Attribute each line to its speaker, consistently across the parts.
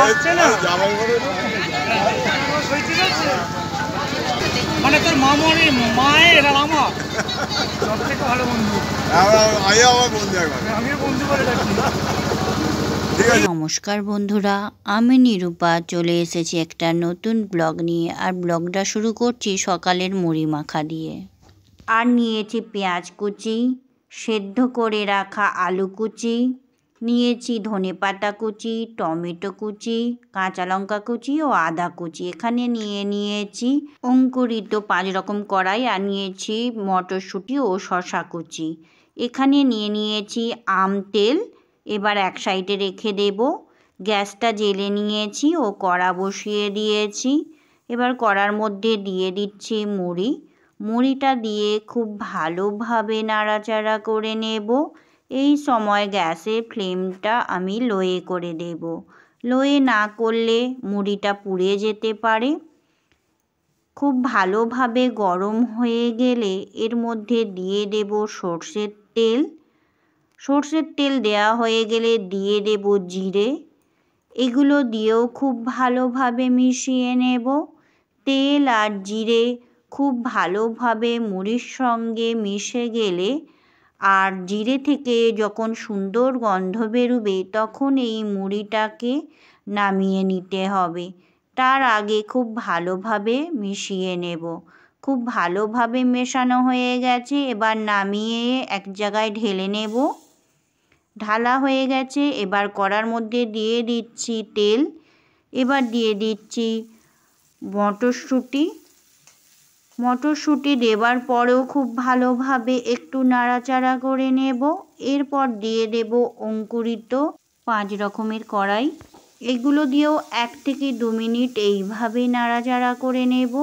Speaker 1: আসছে না মানে তোর মামনি মায়ের আর আমার সব থেকে ভালো বন্ধু আমিও বন্ধু বলে ডাকি।
Speaker 2: নমস্কার বন্ধুরা, আমি নিরূপা চলে এসেছি একটা নতুন ব্লগ নিয়ে। আর ব্লগটা শুরু করছি সকালের মুড়ি মাখা দিয়ে। আর নিয়েছি পেঁয়াজ কুচি, সেদ্ধ করে রাখা আলু কুচি, নিয়েছি ধনেপাতা কুচি, টমেটো কুচি, কাঁচা লঙ্কা কুচি ও আদা কুচি। এখানে নিয়েছি অঙ্কুরিত 5 রকম কড়াই, আর নিয়েছি মটরশুঁটি ও শসা কুচি। এখানে নিয়েছি আম তেল। এবার এক সাইডে রেখে দেব। গ্যাসটা জ্বেলে নিয়েছি ও কড়া বসিয়ে দিয়েছি। এবার কড়ার মধ্যে দিয়ে দিচ্ছি মুড়িটা দিয়ে খুব ভালোভাবে নাড়াচাড়া করে নেব। এই সময় গ্যাসের ফ্লেমটা আমি লোয়ে করে দেব। লোয়ে না করলে মুড়িটা পুড়ে যেতে পারে। খুব ভালোভাবে গরম হয়ে গেলে এর মধ্যে দিয়ে দেব সর্ষের তেল। সর্ষের তেল দেওয়া হয়ে গেলে দিয়ে দেব জিরে। এগুলো দিয়েও খুব ভালোভাবে মিশিয়ে নেব। তেল আর জিরে খুব ভালোভাবে মুড়ির সঙ্গে মিশে গেলে আর জিরে থেকে যখন সুন্দর গন্ধ বেরোবে তখন এই মুড়িটাকে নামিয়ে নিতে হবে। তার আগে খুব ভালোভাবে মিশিয়ে নেব। খুব ভালোভাবে মেশানো হয়ে গেছে, এবার নামিয়ে এক জায়গায় ঢেলে নেব। ঢালা হয়ে গেছে, এবার কড়ার মধ্যে দিয়ে দিচ্ছি তেল। এবার দিয়ে দিচ্ছি মটরশুঁটি দেবার পরেও খুব ভালোভাবে একটু নাড়াচাড়া করে নেব। এরপর দিয়ে দেব অঙ্কুরিত 5 রকমের কড়াই। এগুলো দিয়েও 1 থেকে 2 মিনিট এইভাবে নাড়াচাড়া করে নেব।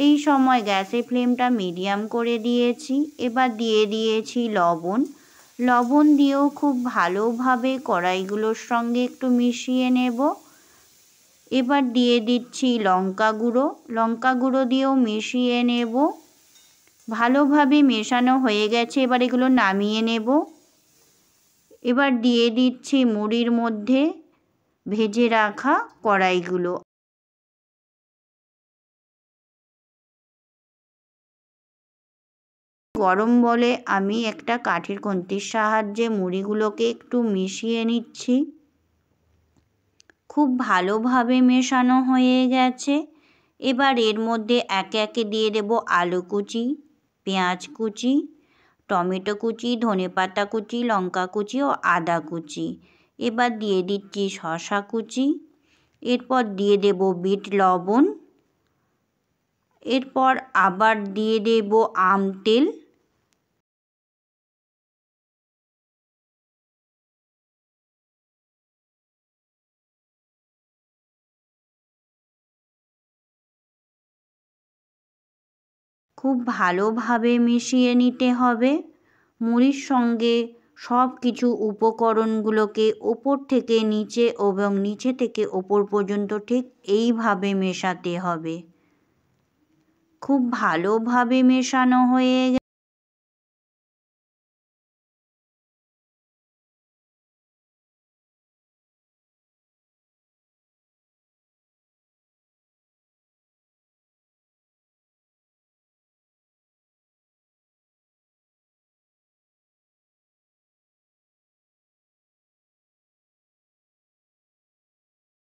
Speaker 2: এই সময় গ্যাসের ফ্লেমটা মিডিয়াম করে দিয়েছি। এবার দিয়ে দিয়েছি লবণ দিয়েও খুব ভালোভাবে কড়াইগুলোর সঙ্গে একটু মিশিয়ে নেব। এবার দিয়ে দিচ্ছি লঙ্কা গুঁড়ো দিয়েও মিশিয়ে নেব। ভালোভাবে মেশানো হয়ে গেছে, এবার এগুলো নামিয়ে নেব। এবার দিয়ে দিচ্ছি মুড়ির মধ্যে ভেজে রাখা কড়াইগুলো। গরম বলে আমি একটা কাঠের খুন্তির সাহায্যে মুড়িগুলোকে একটু মিশিয়ে নিচ্ছি। খুব ভালোভাবে মেশানো হয়ে গেছে। এবার এর মধ্যে একে একে দিয়ে দেব আলু কুচি, পেঁয়াজ কুচি, টমেটো কুচি, ধনেপাতা কুচি, লঙ্কা কুচি ও আদা কুচি। এবার দিয়ে দিচ্ছি শসা কুচি। এরপর দিয়ে দেব বিট লবণ। এরপর আবার দিয়ে দেব আম তেল। খুব ভালোভাবে মিশিয়ে নিতে হবে। মুড়ির সঙ্গে সব কিছু উপকরণগুলোকে ওপর থেকে নিচে এবং নিচে থেকে ওপর পর্যন্ত ঠিক এইভাবে মেশাতে হবে। খুব ভালোভাবে মেশানো হয়ে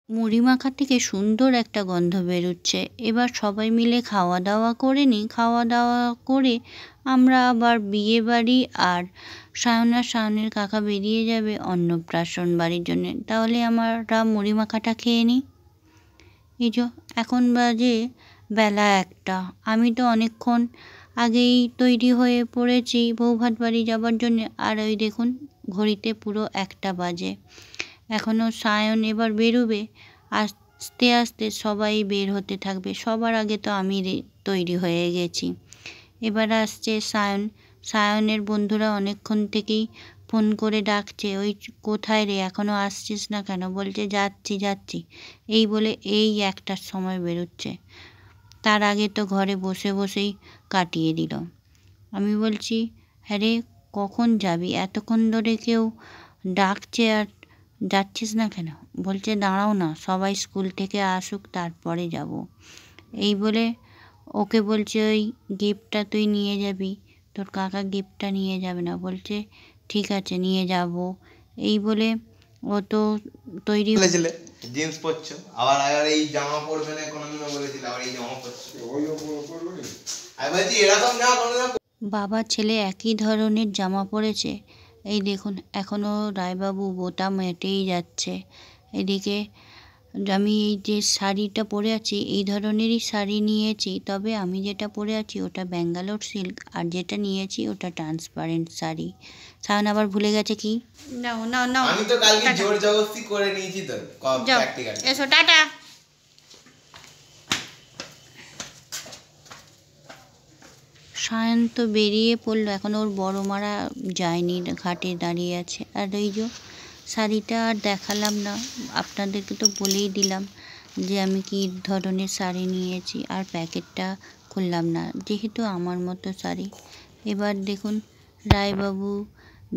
Speaker 2: মুড়ি মাখা থেকে সুন্দর একটা গন্ধ বেরোচ্ছে। এবার সবাই মিলে খাওয়া দাওয়া করে নিই। খাওয়া দাওয়া করে আমরা আবার বিয়ে বাড়ি আর সায়নের কাকা বেরিয়ে যাবে অন্নপ্রাশন বাড়ির জন্য। তাহলে আমরা মুড়ি মাখাটা খেয়ে নিই। এই যে এখন বাজে বেলা 1টা। আমি তো অনেকক্ষণ আগেই তৈরি হয়ে পড়েছি বৌভাত বাড়ি যাবার জন্য। আর ওই দেখুন ঘড়িতে পুরো 1টা বাজে। এখনও সায়ন এবার বেরোবে। আস্তে আস্তে সবাই বের হতে থাকবে। সবার আগে তো আমি তৈরি হয়ে গেছি। এবার আসছে সায়নের বন্ধুরা অনেকক্ষণ থেকেই ফোন করে ডাকছে, ওই কোথায় রে, এখনও আসছিস না কেন? বলছে যাচ্ছি। এই বলে এই 1টার সময় বেরোচ্ছে। তার আগে তো ঘরে বসেই কাটিয়ে দিল। আমি বলছি, হ্যাঁ রে কখন যাবি? এতক্ষণ ধরে কেউ ডাকছে আর যাচ্ছিস না কেন? বলছে দাঁড়াও না, সবাই স্কুল থেকে আসুক তারপরে যাব। এই বলে ওকে বলছে ওই গিফটটা তুই নিয়ে যাবি, তোর কাকা গিফটটা নিয়ে যাবে না। বলছে ঠিক আছে নিয়ে যাব। এই বলে ও তো তৈরি
Speaker 3: বলেছিলে জিন্স পরছো, আবার আবার এই জামা পরবে না কোনোদিনও বলেছিলে, আবার এই জামা পরছো। আমি বলছি এরকম না কোনোদিন।
Speaker 2: বাবা ছেলে একই ধরনের জামা পরেছে। এই দেখুন এখনও রায়বাবু বোতাম মেটেই যাচ্ছে। এদিকে আমি এই যে শাড়িটা পরে আছি এই ধরনেরই শাড়ি নিয়েছি, তবে আমি যেটা পরে আছি ওটা ব্যাঙ্গালোর সিল্ক, আর যেটা নিয়েছি ওটা ট্রান্সপারেন্ট শাড়ি। সায়ন আবার ভুলে গেছে কি? নাও নাও নাও,
Speaker 3: আমি তো কালকে জোর জবরদস্তি করে নিয়েছি তো প্র্যাকটিক্যাল।
Speaker 2: এসো টাটা। সায়ন তো বেরিয়ে পড়লো, এখন ওর বড় মারা যায়নি, ঘাটে দাঁড়িয়ে আছে। আর এই যে শাড়িটা আর দেখালাম না, আপনাদেরকে তো বলেই দিলাম যে আমি কী ধরনের শাড়ি নিয়েছি, আর প্যাকেটটা খুললাম না যেহেতু আমার মতো শাড়ি। এবার দেখুন রায়বাবু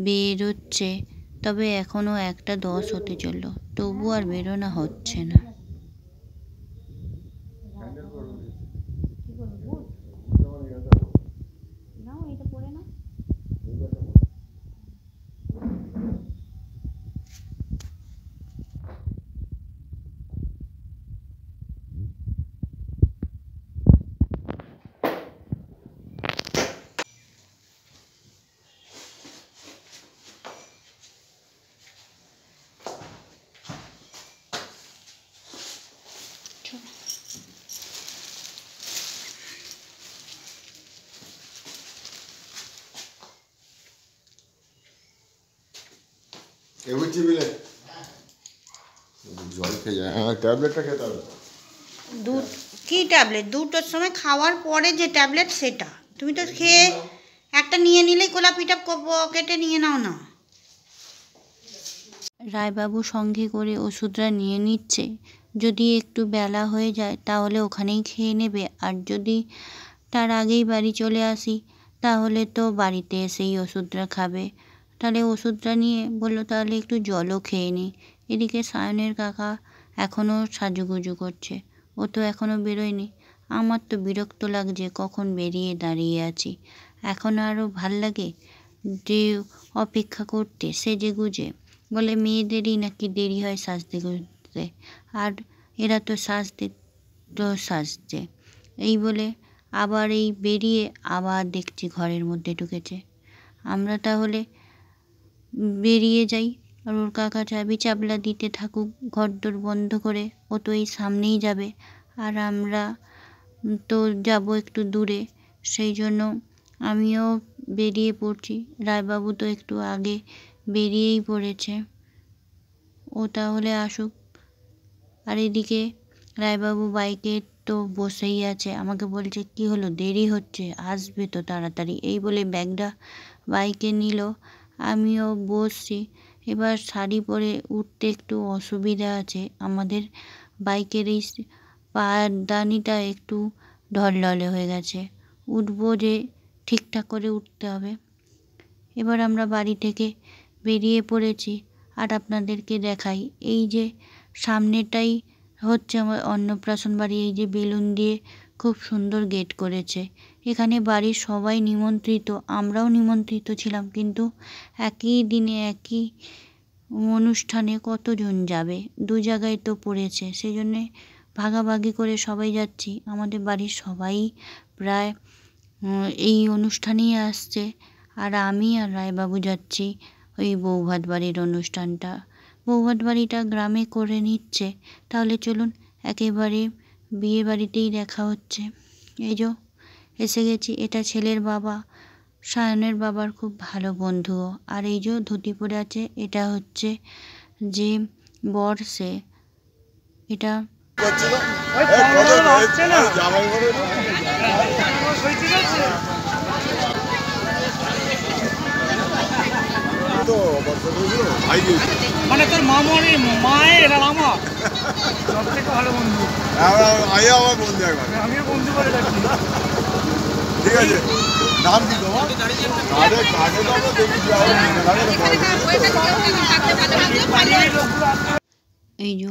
Speaker 2: বেরোচ্ছে, তবে এখনও 1:10 হতে চললো, তবু আর বেরোনো হচ্ছে না।
Speaker 4: জল খেয়ে যায়, ট্যাবলেটটা খেতে হবে।
Speaker 2: কি ট্যাবলেট? 2টোর সময় খাওয়ার পরে যে ট্যাবলেট সেটা তুমি তো খেয়ে একটা নিয়ে নিলেই কোলাপিটা কেটে নিয়ে নাও না। রায়বাবু সঙ্গে করে ওষুধটা নিয়ে নিচ্ছে, যদি একটু বেলা হয়ে যায় তাহলে ওখানেই খেয়ে নেবে, আর যদি তার আগেই বাড়ি চলে আসি তাহলে তো বাড়িতে এসেই ওষুধটা খাবে। তাহলে ওষুধটা নিয়ে বললো তাহলে একটু জলও খেয়ে নিই। এদিকে সায়নের কাকা এখনও সাজুগুজু করছে, ও তো এখনও বেরোয়নি। আমার তো বিরক্ত লাগছে, কখন বেরিয়ে দাঁড়িয়ে আছি। এখন আরও ভাল লাগে যে অপেক্ষা করতে সেজে গুজে। বলে মেয়েদেরই নাকি দেরি হয় সাজতে গুজতে, আর এরা তো সাজছে। এই বলে আবার এই বেরিয়ে আবার দেখছি ঘরের মধ্যে ঢুকেছে। আমরা তাহলে বেরিয়ে যাই, আর ওর কাকা চাবি চাবলা দিতে থাকুক ঘরদোর বন্ধ করে, ও তো এই সামনেই যাবে, আর আমরা তো যাব একটু দূরে, সেই জন্য আমিও বেরিয়ে পড়ছি। রায়বাবু তো একটু আগে বেরিয়েই পড়েছে, ও তাহলে আসুক। আর এদিকে রায়বাবু বাইকে তো বসেই আছে, আমাকে বলছে কি হলো দেরি হচ্ছে, আসবে তো তাড়াতাড়ি। এই বলে ব্যাগটা বাইকে নিল, আমিও বসছি। এবার শাড়ি পরে উঠতে একটু অসুবিধা আছে, আমাদের বাইকের এই পাদানিটা একটু ঢলঢলে হয়ে গেছে, উঠবো যে ঠিকঠাক করে উঠতে হবে। এবার আমরা বাড়ি থেকে বেরিয়ে পড়েছি, আর আপনাদেরকে দেখাই এই যে সামনেটাই হচ্ছে আমার অন্নপ্রাশন বাড়ি। এই যে বেলুন দিয়ে খুব সুন্দর গেট করেছে, এখানে বাড়ির সবাই নিমন্ত্রিত, আমরাও নিমন্ত্রিত ছিলাম, কিন্তু একই দিনে একই অনুষ্ঠানে কতজন যাবে, 2 জায়গায় তো পড়েছে, সেই জন্যে ভাগাভাগি করে সবাই যাচ্ছি। আমাদের বাড়ির সবাই প্রায় এই অনুষ্ঠানেই আসছে, আর আমি আর রায়বাবু যাচ্ছি ওই বৌভাত বাড়ির অনুষ্ঠানটা। বৌভাত বাড়িটা গ্রামে করে নিচ্ছে, তাহলে চলুন একেবারে বিয়ে বাড়িতেই দেখা হচ্ছে। এই যে এসে গেছি, এটা ছেলের বাবা, সায়নের বাবার খুব ভালো বন্ধুও। আর এই যে ধুতি পরে আছে, এটা হচ্ছে যে বর, সে এটা
Speaker 1: মানে তোর মামনি মায়ের আর আমার সব থেকে ভালো বন্ধু।
Speaker 4: আমার বন্ধু, একবার
Speaker 1: আমিও বন্ধু বলে ডাকি।
Speaker 4: ঠিক আছে নাম কি তোমার কার্ডে কার্ডে দাও দেখি
Speaker 2: এই যে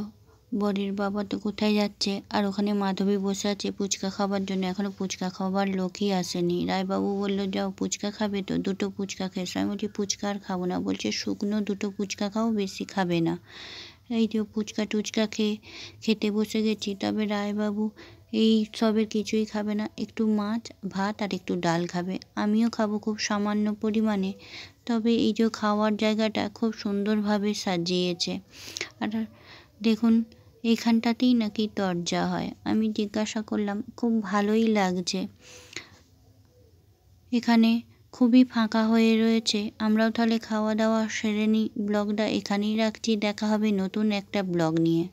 Speaker 2: বরের বাবা তো কোথায় যাচ্ছে, আর ওখানে মাধবী বসে আছে ফুচকা খাবার জন্য। এখনো ফুচকা খাবার লোকই আসেনি। রায়বাবু বললো যাও ফুচকা খাবে তো, দুটো ফুচকা খেয়েছো। আমি বলছি ফুচকা আর খাবো না। বলছে শুকনো দুটো ফুচকা খাও, বেশি খাবে না। এই যে ফুচকা টুচকা খেতে বসে গেছি। তবে রায়বাবু এই সবের কিছুই খাবে না, একটু মাছ ভাত আর একটু ডাল খাবে। আমিও খাবো খুব সামান্য পরিমাণে। তবে এই যে খাওয়ার জায়গাটা খুব সুন্দরভাবে সাজিয়েছে। আর দেখুন এইখানটাতেই নাকি দরজা হয়। আমি জিজ্ঞাসা করলাম, খুব ভালোই লাগছে। এখানে খুবই ফাঁকা হয়ে রয়েছে। আমরাও তাহলে খাওয়া দাওয়া সেরে নিই। ব্লগটা এখানেই রাখছি। দেখা হবে নতুন একটা ব্লগ নিয়ে।